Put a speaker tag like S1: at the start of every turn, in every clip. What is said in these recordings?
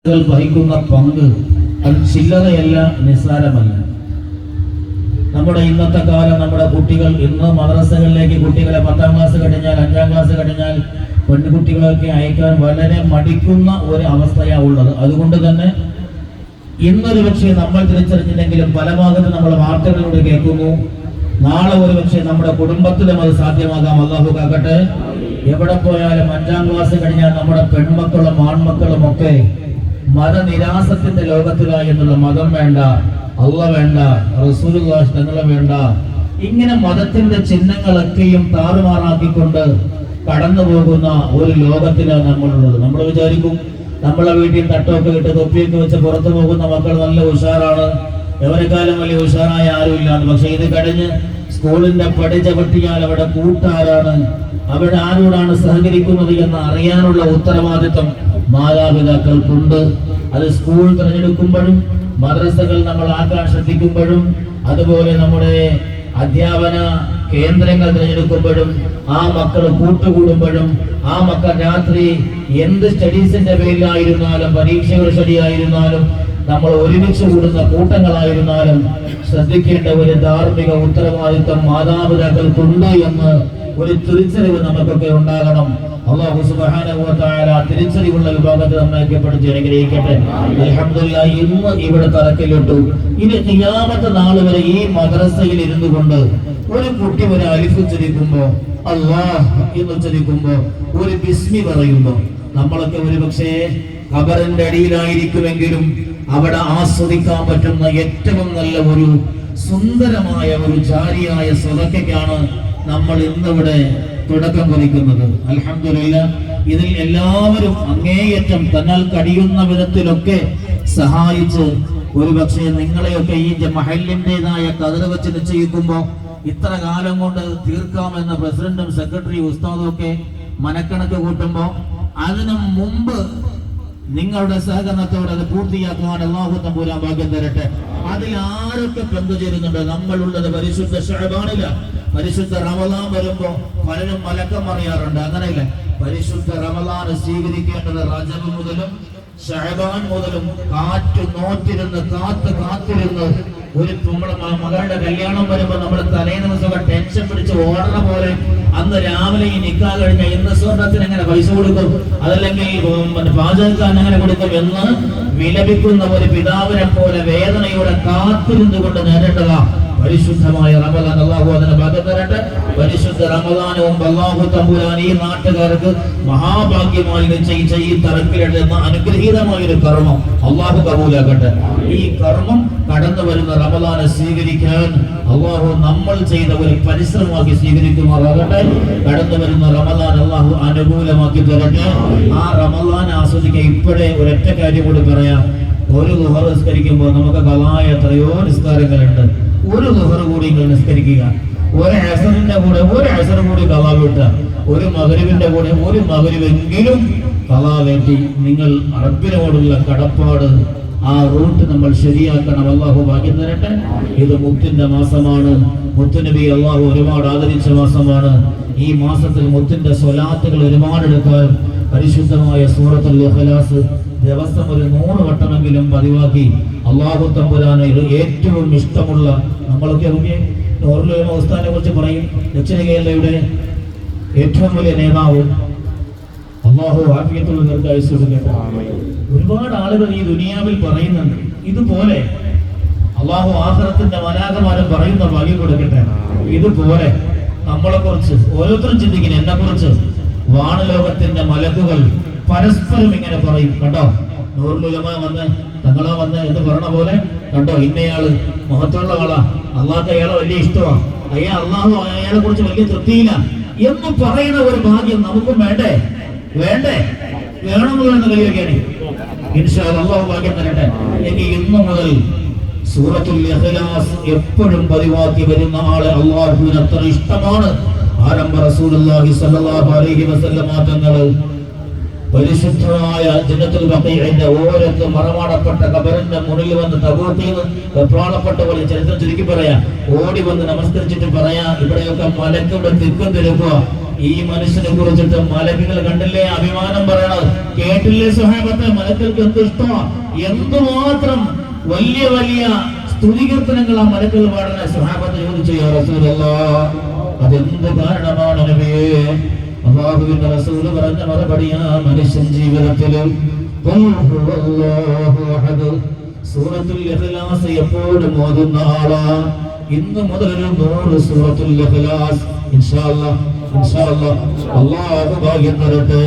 S1: വഹിക്കുന്ന പങ്ക് അത് ചില്ലറയല്ല, നിസ്സാരമല്ല. നമ്മുടെ ഇന്നത്തെ കാലം നമ്മുടെ കുട്ടികൾ ഇന്ന് മദ്രസകളിലേക്ക് കുട്ടികളെ 10ാം ക്ലാസ് കഴിഞ്ഞാൽ 5ാം ക്ലാസ് കഴിഞ്ഞാൽ പെൺകുട്ടികളൊക്കെ അയക്കാൻ വളരെ മടിക്കുന്ന ഒരു അവസ്ഥയാണ് ഉള്ളത്. അതുകൊണ്ട് തന്നെ ഇന്നൊരു പക്ഷേ നമ്മൾ തിരിച്ചറിഞ്ഞില്ലെങ്കിലും പല ഭാഗത്ത് നമ്മൾ വാർത്തകളിലൂടെ കേൾക്കുന്നു. നാളെ ഒരു പക്ഷേ നമ്മുടെ കുടുംബത്തിലും അത് സാധ്യമാകാം. അല്ലാഹു കാക്കട്ടെ. എവിടെ പോയാലും 5ാം ക്ലാസ് കഴിഞ്ഞാൽ നമ്മുടെ പെൺമക്കളും ആൺമക്കളും ഒക്കെ മതനിരാസത്തിന്റെ ലോകത്തിലായി എന്നുള്ള മതം വേണ്ട, അള്ളാഹ് വേണ്ട, റസൂലുള്ളാഹി തങ്ങളെ വേണ്ട, ഇങ്ങനെ മതത്തിന്റെ ചിഹ്നങ്ങളൊക്കെയും താറുമാറാക്കിക്കൊണ്ട് കടന്നു പോകുന്ന ഒരു ലോകത്തിലാണ് നമ്മളുള്ളത്. നമ്മൾ വിചാരിക്കും നമ്മളെ വീട്ടിൽ തട്ടമൊക്കെ ഇട്ട് തൊപ്പിയൊക്കെ വെച്ച് പുറത്തു പോകുന്ന മക്കൾ നല്ല ഉഷാറാണ്, എവരെക്കാലം വലിയ ഉഷാറായ ആരുമില്ലാന്ന്. പക്ഷെ ഇത് കഴിഞ്ഞ് സ്കൂളിന്റെ പടി ചവിട്ടിയാൽ അവിടെ കൂട്ടാരാണ്, അവിടെ ആരോടാണ് സഹകരിക്കുന്നത് എന്ന് അറിയാനുള്ള ഉത്തരവാദിത്വം മാതാപിതാക്കൾക്കുണ്ട്. അത് സ്കൂൾ തിരഞ്ഞെടുക്കുമ്പോഴും മദ്രസകൾ നമ്മൾ ആക്കാൻ ശ്രദ്ധിക്കുമ്പോഴും അതുപോലെ നമ്മുടെ അധ്യാപന കേന്ദ്രങ്ങൾ തിരഞ്ഞെടുക്കുമ്പോഴും ആ മക്കൾ കൂട്ടുകൂടുമ്പോഴും ആ മക്കൾ രാത്രി എന്ത് സ്റ്റഡീസിന്റെ പേരിലായിരുന്നാലും പരീക്ഷകൾ സ്റ്റഡി ആയിരുന്നാലും നമ്മൾ ഒരുമിച്ച് കൂടുന്ന കൂട്ടങ്ങളായിരുന്നാലും ശ്രദ്ധിക്കേണ്ട ഒരു ധാർമ്മിക ഉത്തരവാദിത്വം മാതാപിതാക്കൾക്കുണ്ട് എന്ന് ഒരു തിരിച്ചറിവ് നമുക്കൊക്കെ ഉണ്ടാകണം. അല്ലാഹു സുബ്ഹാനഹു വ തആല തിരിച്ചറിവുള്ള വിഭാഗത്തെ നമ്മെപ്പെടുത്തി അനുഗ്രഹിക്കട്ടെ. അൽഹംദുലില്ലാഹ് ഇന്ന് ഇവിടെ തറക്കല്ലിട്ടു. ഇനി ഖിയാമത്ത് നാൾ വരെ ഈ മദ്രസയിൽ ഇരുന്നു കൊണ്ട് ഒരു കുട്ടി ഒരു അലിഫ് ഉച്ചരിക്കുമ്പോ അല്ലാഹ് എന്ന് ഉച്ചരിക്കുമ്പോ ഒരു ബിസ്മി പറയുമ്പോ നമ്മളൊക്കെ ഒരു പക്ഷേ ഖബറിന്റെ അടിയിലായിരിക്കുമെങ്കിലും അവിടെ ആസ്വദിക്കാൻ പറ്റുന്ന ഏറ്റവും നല്ല ഒരു സുന്ദരമായ ഒരു ജാരിയായ സ്വതക്കയ്ക്കാണ് നമ്മൾ ഇന്നിവിടെ തുടക്കം കുറിക്കുന്നത്. അൽഹംദുലില്ലാഹ് ഇതിൽ എല്ലാവരും അങ്ങേയറ്റം തന്നാൽ കഴിയുന്ന വിധത്തിലൊക്കെ സഹായിച്ച് ഒരു പക്ഷേ നിങ്ങളെയൊക്കെ ഈ മഹല്ലിൻ്റെതായ കതിർ വെച്ച് നിശ്ചയിക്കുമ്പോൾ ഇത്ര കാലം കൊണ്ട് തീർക്കാമെന്ന പ്രസിഡന്റും സെക്രട്ടറിയും ഉസ്താദും ഒക്കെ മനക്കണക്ക് കൂട്ടുമ്പോൾ അതിനു മുമ്പ് നിങ്ങളുടെ സഹകരണത്തോടെ അത് പൂർത്തിയാക്കുവാൻ അല്ലാഹു തമ്പുരാൻ ഭാഗ്യം തരട്ടെ. അതിൽ ആരൊക്കെ പങ്കുചേരുന്നുണ്ട്? നമ്മളുള്ളത് പരിശുദ്ധ ശഅബാനില. പരിശുദ്ധ റമളാൻ വരുമ്പോ പലരും മലക്കം അറിയാറുണ്ട്, അങ്ങനെയില്ല. പരിശുദ്ധ റമളാൻ സ്വീകരിക്കേണ്ടത് റജബ് മുതലും ശഅബാൻ മുതലും നോറ്റിരുന്ന് കാത്തിരുന്ന് ഒരു നമ്മുടെ മകളുടെ കല്യാണം വരുമ്പോ നമ്മുടെ തലേ ദിവസം ടെൻഷൻ പിടിച്ച് ഓടണ പോലെ അന്ന് രാവിലെ ഈ നിക്കാഹ് കഴിഞ്ഞ ഇന്ന് സ്വർണത്തിന് എങ്ങനെ പൈസ കൊടുക്കും, അതല്ലെങ്കിൽ പാചകക്കാൻ എങ്ങനെ കൊടുക്കും എന്ന് വിലപിക്കുന്ന ഒരു പിതാവിനെ പോലെ വേദനയോടെ കാത്തിരുന്നു കൊണ്ട് നേരിട്ടതാ പരിശുദ്ധമായ റമളാൻ. അല്ലാഹു അതിനെ ഭാഗ്യം തരട്ടെ. പരിശുദ്ധ റമളാനും അല്ലാഹു തമ്പുരാൻ ഈ നാട്ടുകാർക്ക് മഹാഭാഗ്യമായി ഈ തറക്കിലെടുന്ന അനുഗ്രഹീതമായ ഒരു കർമ്മം അല്ലാഹു കബൂലാക്കട്ടെ. ഈ കർമ്മം കടന്നു വരുന്ന റമളാനെ സ്വീകരിക്കാൻ അല്ലാഹു നമ്മൾ ചെയ്ത ഒരു പരിശ്രമമാക്കി സ്വീകരിക്കുമാറാകട്ടെ. കടന്നു വരുന്ന റമളാൻ അല്ലാഹു അനുകൂലമാക്കി തരട്ടെ. ആ റമളാൻ ആസ്വദിക്കാൻ ഇപ്പോഴേ ഒരൊറ്റ കാര്യം കൂടി പറയാം. ഒരു ദുഹർ നിസ്കരിക്കുമ്പോൾ നമുക്ക് കളായ എത്രയോ നിസ്കാരങ്ങളുണ്ട്. ഒരു ദുഹർ കൂടി നിങ്ങൾ നിസ്കരിക്കുക. ഒരു അസറിന്റെ കൂടെ ഒരു അസർ കൂടി കളാ വിട്ടുക. ഒരു മഗ്രിബിന്റെ കൂടെ ഒരു മഗ്രിബെങ്കിലും കളാ വേണ്ടി നിങ്ങൾ റബ്ബിനോടുള്ള കടപ്പാട് ആ റൂട്ട് നമ്മൾ ശരിയാക്കണം. അല്ലാഹു ഭാഗ്യം തരട്ടെ. ഇത് മുത്തിന്റെ മാസമാണ്. മുത്തുനബി അല്ലാഹു ഒരുപാട് ആദരിച്ച മാസമാണ്. ഈ മാസത്തിൽ മുത്തിന്റെ സ്വലാത്തുകൾ ഒരുപാട് എടുക്കാൻ പരിശുദ്ധമായ സൂറത്തുൽ ഇഖ്ലാസ് ദിവസം ഒരു 100 വട്ടമെങ്കിലും പതിവാക്കി അല്ലാഹു തമ്പുരാനെ ഏറ്റവും ഇഷ്ടമുള്ള നമ്മളൊക്കെ നൂറുൽ ഉസ്താദിനെ കുറിച്ച് പറയും. ദക്ഷിണ കേരളയുടെ ഏറ്റവും വലിയ നേതാവ് അല്ലാഹു ആഫിയത്തുള്ള ദീർഘായുസ്സ് കൊടുക്കട്ടെ. ഒരുപാട് ആളുകൾ ഈ ദുനിയാവിൽ പറയുന്നുണ്ട്. ഇതുപോലെ അല്ലാഹു ആഖിറത്തിന്റെ മലാഖമാരും പറയുന്ന ഭാഗ്യം കൊടുക്കട്ടെ. ഇതുപോലെ നമ്മളെ കുറിച്ച് ഓരോരുത്തരും ചിന്തിക്കുന്നു. എന്നെ കുറിച്ച് വാനലോകത്തിന്റെ മലക്കുകൾ പരസ്പരം ഇങ്ങനെ പറയും. കണ്ടോ, നൂറുൽ ഉലമ വന്ന് തങ്ങളാ വന്ന് എന്ന് പറഞ്ഞ പോലെ, കണ്ടോ ഇന്നയാള് മഹത്വമുള്ള ആളാ, അള്ളാഹ് അയാളെ വലിയ ഇഷ്ടമാണ്, അള്ളാഹു അയാളെ കുറിച്ച് വലിയ തൃപ്തിയില്ല എന്ന് പറയുന്ന ഒരു ഭാഗ്യം നമുക്കും വേണ്ടേ വേണമെന്ന് കഴിയുകയാണ്. ഇൻഷാ അല്ലാഹു ഭാഗ്യം തരട്ടെ. എങ്കിൽ ഇന്നു മുതൽ സൂറത്തുൽ ഇഖ്ലാസ് എപ്പോഴും പതിവാക്കി വരുന്ന ആളെ അല്ലാഹുവിന് അത്ര ഇഷ്ടമാണ്. ആരംഭ റസൂലുള്ളാഹി സ്വല്ലല്ലാഹു അലൈഹി വസല്ലം തങ്ങൾ പരിശുദ്ധമായ ജന്നത്തുൽ ബഖീഇന്റെ ഓരത്ത് മറമാടപ്പെട്ട ഖബറിന്റെ മുന്നിൽ വന്ന് തബൂക്കിൽ വെപ്രാളപ്പെട്ട പോലെ ചരിത്രം ചുരുക്കി പറയാ, ഓടി വന്ന് നമസ്കരിച്ചിട്ട് പറയാ, ഇവിടെയൊക്കെ മലക്കുടെ തിക്കും തിരുക്കുക, ഈ മനുഷ്യനെ കുറിച്ചിട്ട് മലക്കുകൾ കണ്ടില്ലേ അഭിമാനം പറയണത്, കേട്ടില്ലേ സ്വഹാബത്തെ? മലക്കൾക്ക് എന്ത് ഇഷ്ടമാണ്, എന്തുമാത്രം വലിയ വലിയ സ്തുതികീർത്തനങ്ങൾ ആ മലക്കുകൾ പാടുന്ന. സ്വഹാബത്ത് ചോദിച്ചു, യാ റസൂലല്ലാഹ്, അതെന്ത് കാരണമാണ് നബിയേ? അല്ലാഹുവിന്റെ റസൂൽ പറഞ്ഞ മറുപടി, ആ മനുഷ്യൻ ജീവിതത്തിൽ സൂറത്തുൽ ഇഖ്ലാസ് എപ്പോഴും ഓതുന്ന ആളാണ്. ഇന്ന് മുതൽ ഒരു 100 സൂറത്തുൽ ഇഖ്ലാസ് ഇൻഷാ അല്ലാഹ് അല്ലാഹു ഭാഗ്യം തരട്ടെ,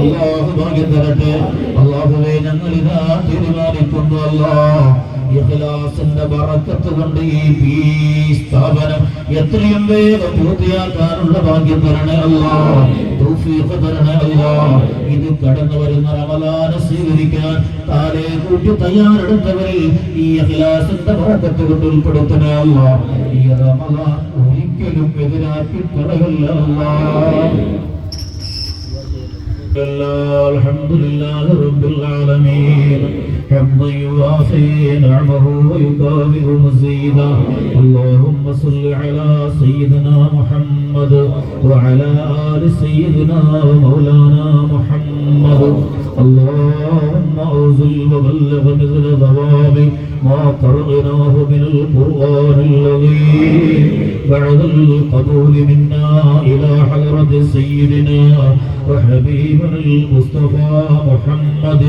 S1: അല്ലാഹു ഭാഗ്യം തരട്ടെ. അല്ലാഹുവേ, ഞങ്ങൾ ഇതാ തീരുമാനിക്കുന്നു അല്ലാഹ്, ഇഖ്ലാസിന്റെ ബറക്കത്ത് കൊണ്ട് ഈ സ്ഥാപനം എത്രയും വേഗം പൂർത്തിയാക്കാനുള്ള ഭാഗ്യം തരണേ അല്ലാഹ്, തൗഫീഖ് തരണേ അല്ലാഹ്. ഇത് കടന്നു വരുന്ന റമളാനെ സ്വീകരിക്കാൻ താലേ കൂട്ടി തയ്യാറെടുത്തവരിൽ ഈ ഇഖ്ലാസിന്റെ ബറക്കത്ത് കൊണ്ട് ഉൾപ്പെടുത്തണേ അല്ലാഹ്. ഈ റമളാൻ ഒരിക്കലും എതിരാക്കി കളയല്ല അല്ലാഹ്. അൽഹംദുലില്ലാഹി റബ്ബിൽ ആലമീൻ حمدا يوافي نعمه ويكافئ مزيدا. اللهم صل على سيدنا محمد وعلى آل سيدنا ومولانا محمد. اللهم أوزل وبلغ مثل ثواب ما قرأناه من القرآن العظيم بعد القبول منا إلى حضرة سيدنا وحبيبنا المصطفى محمد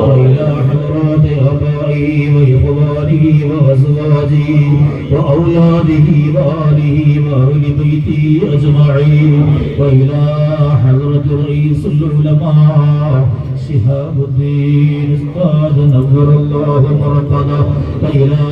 S1: وإلى حضرات آبائه وإخوانه وأزواجه وأولاده وآله وأهل بيته أجمعين وإلى حضرة رئيس العلماء شهاب الدين أستاذ نور الله مرقده وإلى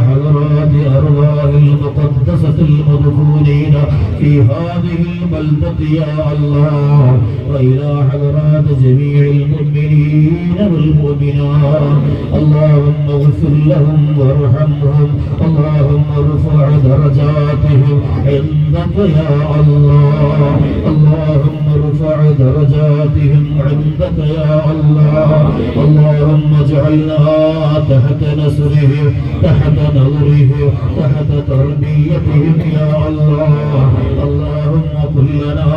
S1: حضرات أرواح المقدسة المدفونين في هذه البلدة يا الله وإلى حضرات جميع المؤمنين والمؤمنات. اللهم اغفر لهم وارحمهم، اللهم ارفع درجاتهم عندك يا الله، اللهم ارفع درجاتهم عندك يا الله. اللهم اجعلنا تحت نصرهم، تحت نظرهم، تحت تربيتهم يا الله. اللهم كن لنا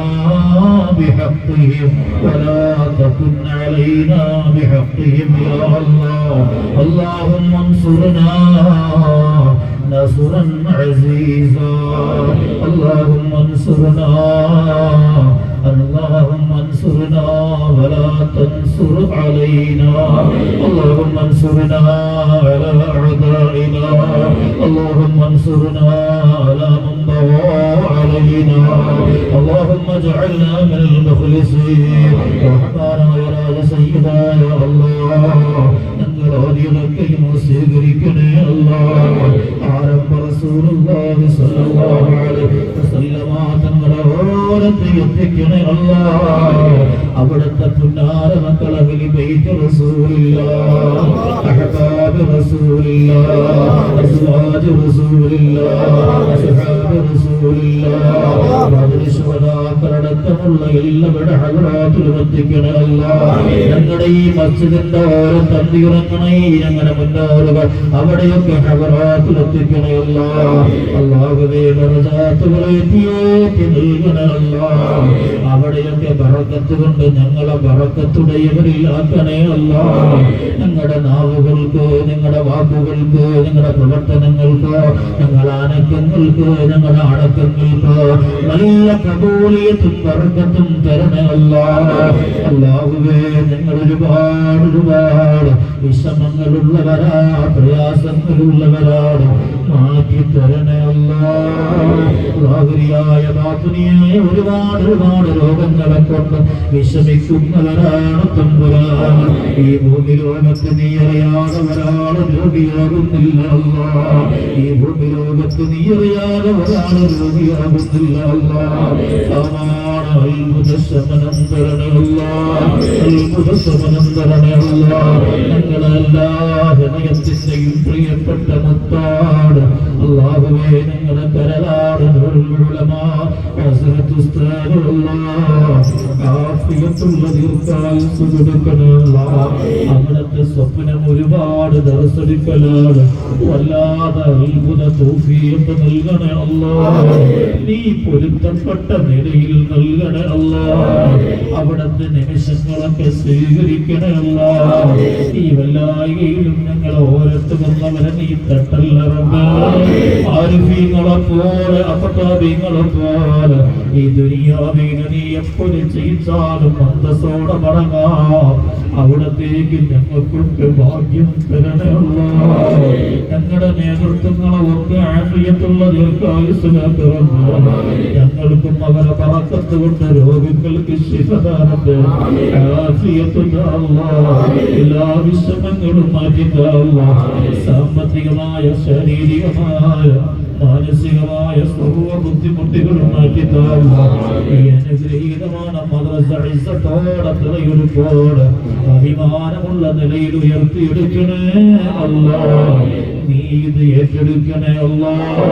S1: بحقهم ولا تكن علينا بحقهم يا الله. اللهم انصرنا نصرا عزيزا، اللهم انصرنا، اللهم انصرنا ولا تنصر علينا، اللهم انصرنا على أعدائنا، اللهم انصرنا على من بغى علينا. اللهم اجعلنا من المخلصين. رحمنا ويا سيدنا يا الله، ഞങ്ങൾ ആദ്യമൊക്കെയും സ്വീകരിക്കണേ അല്ലാഹ്. ആരംഭ റസൂലുള്ളാഹി സ്വല്ലല്ലാഹു അലൈഹി വസല്ലമ തങ്ങളെ ഓരത്ത് എത്തിക്കണേ അല്ലാഹ്. അവിടുത്തെ പുന്നാര മക്കളെ അഹ്ലി ബൈത്ത് റസൂലുള്ളാഹ്, അഹ്ബാബ് റസൂലുള്ളാഹ്, അസ്വാജ് റസൂലുള്ളാഹ്, അസ്ഹാബ് റസൂലുള്ളാഹ്, ശുഹദാക്കളടക്കമുള്ള എല്ലാവരുടെ ഹദ്റാത്തിലും എത്തിക്കണേ അല്ലാഹ്. ഞങ്ങളുടെ ഈ മസ്ജിദിന്റെ ഓരോ തന്തിയിറങ്ങണേ, ഞങ്ങളുടെ മുന്നോറുകൾ അവിടെയൊക്കെ ഹദ്റാത്തിൽ എത്തിക്കണേ അല്ലാഹ്. അല്ലാഹുവേ, ദറജാത്തുകളെ ഏറ്റി നൽകണേ അല്ലാഹ്. അവിടെയൊക്കെ ബറക്കത്ത് കൊണ്ട് ഞങ്ങളെ ബറക്കത്തുടയവരിലാക്കണേ അല്ലാഹ്. ഞങ്ങളുടെ നാവുകൾക്ക്, ഞങ്ങളുടെ വാക്കുകൾക്ക്, ഞങ്ങളുടെ പ്രവർത്തനങ്ങൾക്ക്, ഞങ്ങളുടെ അനക്കങ്ങൾക്ക്, ഞങ്ങളുടെ അടക്കങ്ങൾക്ക് നല്ല കബൂലിയത്തും ബറക്കത്തും തരണേ അല്ലാഹ്. അല്ലാഹുവേ, ഞങ്ങൾ ഒരുപാട് വിഷമങ്ങളുള്ളവരാണ്, പ്രയാസങ്ങളുള്ളവരാണ്, മാറ്റി തരണേ അല്ലാഹ്. ലാഹിരിയായ ബാത്തിനിയായ ഒരുപാട് രോഗങ്ങളെ കൊണ്ട് വിഷമിക്കുന്നവരാണ് തമ്പുരാൻ. ഈ ഭൂമി ലോകത്ത് നീ അറിയാതെ ഒരാൾ രോഗിയാകുന്നില്ല അല്ലാഹ്. ഈ ഭൂമി ലോകത്ത് നീ അറിയാതെ ഒരാൾ രോഗിയാകുന്നില്ല അല്ലാഹ്. അത്ഭുതശമനം തരണേ അല്ലാഹ്, അത്ഭുതശമനം തരണേ അല്ലാഹ്. ഞങ്ങളെല്ലാ ഹൃദയത്തിന്റെയും പ്രിയപ്പെട്ട മുത്താട് അല്ലാഹുവേ, ഞങ്ങളുടെ കരളാട് ഉലമാ ഹസ്രത്ത് ഉസ്താദുല്ലാഹ് ആഫിയത്തുള്ള ദീർഘായുസ്സ് കൊടുക്കണേ അല്ലാഹ്. അവിടുത്തെ സ്വപ്നം ഒരുപാട് ദർശിക്കലാണ്, വല്ലാതെ അത്ഭുത തൗഫീഖ് നൽകണേ അല്ലാഹ്. നീ പൊരുത്തപ്പെട്ട നിലയിൽ നൽകണേ അല്ലാഹ്. അവിടുത്തെ നിമിഷങ്ങളൊക്കെ സ്വീകരിക്കണേ അല്ലാഹ്. ഈ വല്ലായികയിലും ഞങ്ങൾ ഓരത്ത് വന്നവരെ നീ തട്ടല്ല റബ്ബേ. ആരിഫീങ്ങളെ പോലെ അഫതാബീങ്ങളെ പോലെ ഈ ദുനിയാവിനെ നീ എപ്പോഴും ചെയ്താലും അന്തസ്സോടെ മടങ്ങാം. അവിടത്തേക്ക് ഞങ്ങൾക്കൊക്കെ ഭാഗ്യം തരണേ അല്ലാഹ്. ഞങ്ങളുടെ നേതൃത്വങ്ങളെ ഒക്കെ ആഫിയത്തുള്ള ദീർഘായുസ്സാക്കി റബ്ബേ. ഞങ്ങൾക്കും അവരെ ബറക്കത്ത് കൊണ്ട് രോഗങ്ങൾക്ക് ശിഫ തരണേ. ആഫിയത്ത് താ അല്ലാഹ്. എല്ലാ വിഷമങ്ങളും മാറ്റി താ അല്ലാഹ്. സാമ്പത്തികമായ ശാരീരികമായ മാനസികമായ സർവ്വ ബുദ്ധിമുട്ടുകളും മാറ്റി താ അല്ലാഹ്. ഈ അനുഗ്രഹീതமான മദ്രസ ഇസ്സത്തോടെ തിളയൊരുക്കോടെ അഭിമാനമുള്ള നിലയിൽ ഉയർത്തിയെടുക്കണേ അല്ലാഹ്. നീ ഇത് ഏറ്റെടുക്കണേ അല്ലാഹ്.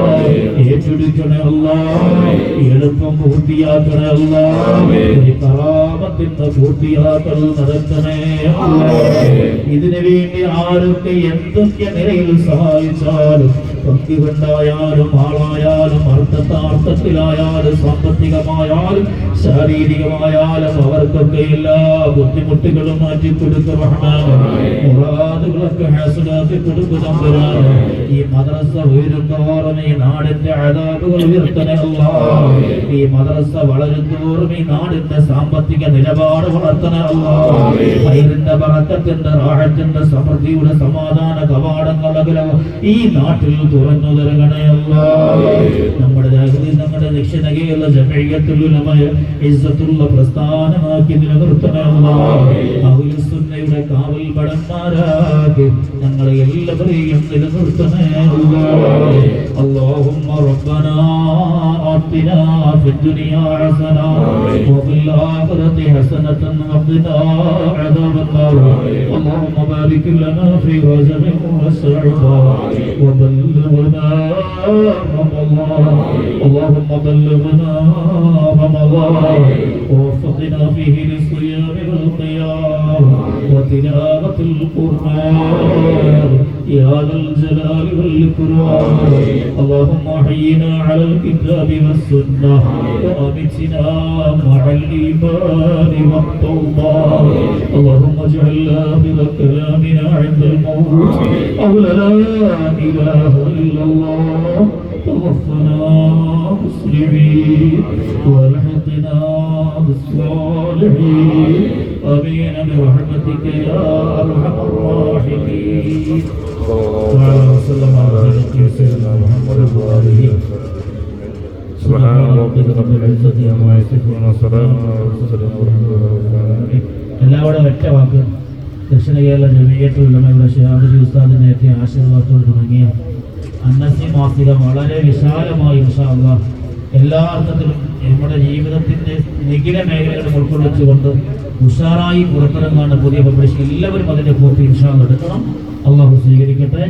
S1: ഏറ്റെടുക്കണേ അല്ലാഹ്. എളുപ്പം പൂർത്തിയാക്കണേ അല്ലാഹ്. ഈ കറാമത്തിന്റെ പൂർത്തിയാക്കൽ നടത്തണേ അല്ലാഹ്. ഇതിനു വേണ്ടി ആരൊക്കെ എന്തൊക്കെ നിലയിൽ സഹായിച്ചാലും, ഭക്തി കൊണ്ടായാലും ആളായാലും അർത്ഥത്തിലായാലും സാമ്പത്തികമായാലും ശാരീരികമായാലും അവർക്കൊക്കെ എല്ലാ ബുദ്ധിമുട്ടുകളും മാറ്റിക്കൊടുക്കുക റഹ്മാനേ. മുറാദുകളൊക്കെ ഹാസിലാക്കി കൊടുക്കുക തമ്പുരാനേ. ഈ മദ്രസ ഉയരുന്തോറും ഈ നാടിന്റെ അദാബുകൾ ഉയർത്തണേ അല്ലാഹ്. ഈ മദ്രസ വളരുന്തോറും ഈ നാടിന്റെ സാമ്പത്തിക നിലപാട് വളർത്തണേ അല്ലാഹ്. ഖൈറിന്റെ ബറക്കത്തിന്റെ റാഹത്തിന്റെ സമൃദ്ധിയുടെ സമാധാന കവാടങ്ങളെ ഈ നാട്ടിൽ തുറന്നു തരണേ അല്ലാഹ്. നമ്മുടെ ദക്ഷിണകേരള ജമഇയ്യത്തുൽ ഉലമയെ ഇസ്സത്തുള്ള പ്രസ്ഥാനമാക്കി നിലനിർത്തണേ അല്ലാഹ്. അഹ്ലുസ് സുന്നയുടെ കാവൽ ഭടന്മാരാക്കി ഞങ്ങളെ എല്ലാവരെയും നിലനിർത്തണേ അല്ലാഹ്. اللهم ربنا آتنا في الدنيا حسنة وفي الآخرة حسنة وقنا عذاب النار. اللهم بارك لنا في رجب وشعبان وبلغنا رمضان. اللهم بلغنا رمضان ووفقنا فيه للصيام والقيام وتلاوة القرآن يا ذا الجلال والإكرام. اللهم احينا على الكتاب والسنة وأمتنا مع الإيمان والتوبة. اللهم اجعل آخر كلامنا عند الموت قول لا إله إلا الله. توفنا مسلمين والحقنا بالصالحين. آمين برحمتك يا أرحم الراحمين. وسلم على سيدنا محمد وآله. سبحان ربك رب العزة عما يصفون وسلام على المرسلين والحمد لله رب العالمين. എല്ലാവരും ഒറ്റ വാക്ക് ദക്ഷിണ കേരള ജമഇയ്യത്തുൽ ഉലമയുടെ ശിഹാബുൽ ഉസ്താദിനെയൊക്കെ ആശീർവാദത്തോട് തുടങ്ങിയ അന്നസി മാസിക വളരെ വിശാലമായി ഇൻഷാ അല്ലാഹ് എല്ലാ അർത്ഥത്തിലും നമ്മുടെ ജീവിതത്തിന്റെ നിഖില മേഖലകളും ഉൾക്കൊള്ളിച്ചുകൊണ്ട് ഉഷാറായി പുറത്തിറങ്ങാണ് പുതിയ പബ്ലിഷ്. എല്ലാവരും അതിന്റെ കോപ്പി ഇൻഷാ അല്ലാഹ് എടുക്കണം. അല്ലാഹു സ്വീകരിക്കട്ടെ.